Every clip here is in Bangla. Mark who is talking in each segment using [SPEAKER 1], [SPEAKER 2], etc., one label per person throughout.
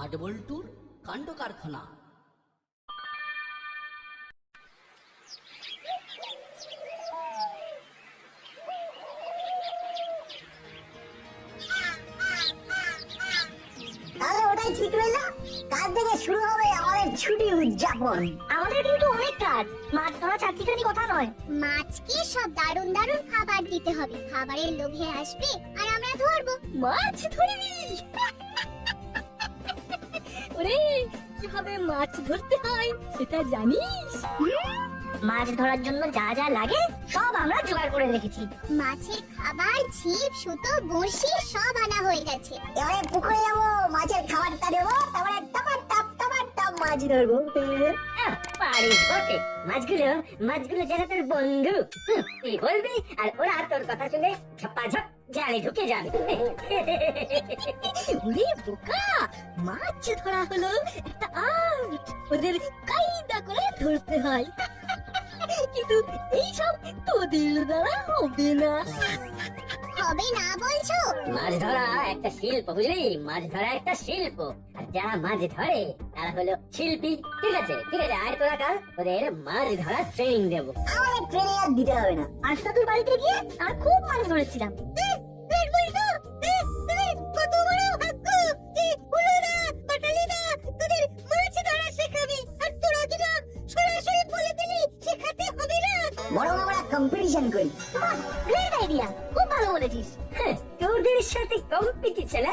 [SPEAKER 1] নাট বল্টুর কাণ্ড কারখানা।
[SPEAKER 2] তাহলে ওটাই ঠিক রইল, কাল থেকে শুরু হবে আমাদের ছুটি উদযাপন।
[SPEAKER 3] আমাদের কিন্তু অনেক কাজ, মাছ ধরা চারটিখানি কথা নয়।
[SPEAKER 4] মাছকে সব দারুণ দারুণ খাবার দিতে হবে, খাবারের লোভে আসবে আর আমরা ধরবো।
[SPEAKER 3] মাছ ধরবি? ওরে, কিভাবে মাছ ধরতে হয় সেটা জানিস? মাছ ধরার জন্য যা যা লাগে সব আমরা জোগাড় করে রেখেছি।
[SPEAKER 4] মাছের খাবার, ছিপ, সুতো, বড়শি সব আনা হয়ে গেছে।
[SPEAKER 2] এবারে পুকুরে যাবো, মাছের খাবারটা দেবো, তারপরে টপার টপ মাছ ধরবো।
[SPEAKER 3] পারিস বটে। মাছগুলো যেন তোর বন্ধু। তুই বলবি আর ওরা তোর কথা শুনে ঝপাঝপ জালে ঢুকে যাবে। ওরে বোকা, মাছ ধরা হলো একটা আর্ট, ওদের কায়দা করে ধরতে হয়। কিন্তু এইসব তোদের দ্বারা হবে না।
[SPEAKER 4] হবে না বলছো?
[SPEAKER 3] মাছ ধরা একটা শিল্প, বুঝলি? মাছ ধরা একটা শিল্প, আর যারা মাছ ধরে তারা হলো শিল্পী। ঠিক আছে ঠিক আছে, আর তোরা কাল ওদের মাছ ধরা ট্রেনিং দেবো।
[SPEAKER 2] আমাদের ট্রেনে আর দিতে হবে না।
[SPEAKER 3] আজ তো তুই বাড়িতে গিয়ে আর খুব মাছ ধরেছিলাম। কত বড় ভাগ্য যে হুলোদা, পাটালিদা তোদের মাছ ধরা শেখাবি, আর তোরা কিনা সরাসরি বলে দিলি শেখাতে হবে না।
[SPEAKER 2] বরং আমরা কম্পিটিশন করি।
[SPEAKER 3] গ্রেট আইডিয়া, খুব ভালো বলেছিস। তোদের সাথে কম্পিটিশন?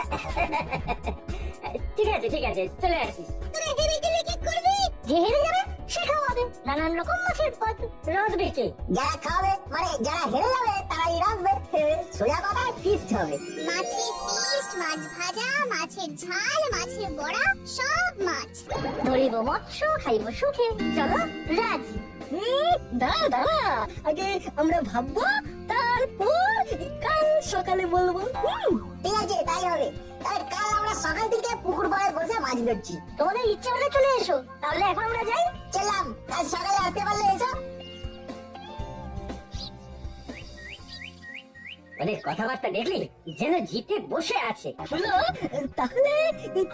[SPEAKER 3] ঠিক আছে ঠিক আছে, চলে আসিস। তোরা হেরে গেলে কি করবি? যে হেরে যাবে সে খাওয়াবে নানান রকম মাছের পদ, রদ বেচে।
[SPEAKER 2] যারা খাবে মানে যারা হেরে যাবে তারাই রাখবে। সোজা কথায় ফিস্ট হবে।
[SPEAKER 4] মাছের ফিস্ট, মাছ ভাজা, মাছের ঝাল, মাছের বড়া, সব মাছ।
[SPEAKER 3] ধরিব মৎস্য, খাইব সুখে। চলো রাজি। দাঁড়া দাঁড়া, আগে আমরা ভাববো, তারপর কাল সকালে বলবো।
[SPEAKER 2] ঠিক আছে, তাই হবে। তাহলে কাল আমরা সকাল থেকে পুকুর পাড়ে বসে মাছ ধরছি।
[SPEAKER 3] তোমাদের ইচ্ছে হলে চলে এসো, তাহলে এখন আমরা যাই।
[SPEAKER 2] চললাম, কাল সকালে আসতে পারলে এসো।
[SPEAKER 3] ওদের কথাবার্তা দেখলি যেন জিতে বসে আছে। তাহলে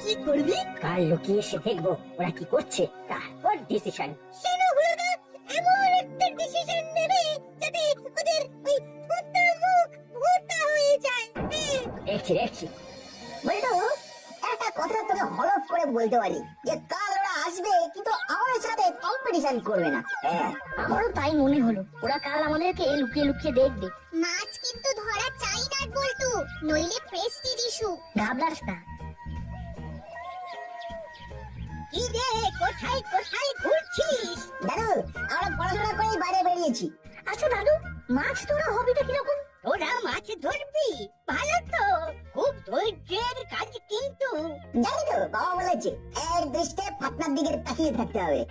[SPEAKER 3] কি করবি? কাল লুকিয়ে এসে দেখবো ওরা কি করছে, তারপর ডিসিশন। এমন একটা ডিসিশন নেবে যাতে ওদের ওই ভোঁতা মুখ ভোঁতা হয়ে যায়। দেখছি দেখছি।
[SPEAKER 2] বলতো একটা কথা তোকে হলফ করে বলতে পারি যে কাল ওরা আসবে, কিন্তু আমাদের সাথে কম্পিটিশন করবে না। হ্যাঁ,
[SPEAKER 3] আমারও তাই মনে হলো, ওরা কাল আমাদেরকে লুকিয়ে লুকিয়ে দেখবে।
[SPEAKER 4] মাছ কিন্তু ধরা চাই না বলতু, নইলে প্রেস্টিজ ইস্যু।
[SPEAKER 3] ঘাবড়াস না। কি রে, কোথায় কোথায় ঘুরছিস?
[SPEAKER 2] দাদু, আমরা পড়াশোনা করেই বাইরে বেরিয়েছি।
[SPEAKER 3] আচ্ছা দাদু, মাছ ধরা হবিটা কিরকম? ওরা মাছ ধরবি? ভালো তো, খুব ধৈর্যের কাজ কিন্তু।
[SPEAKER 2] জানি তো, বাবা বলেছে এক দৃষ্টে ফাতনার দিকে তাকিয়ে থাকতে হবে।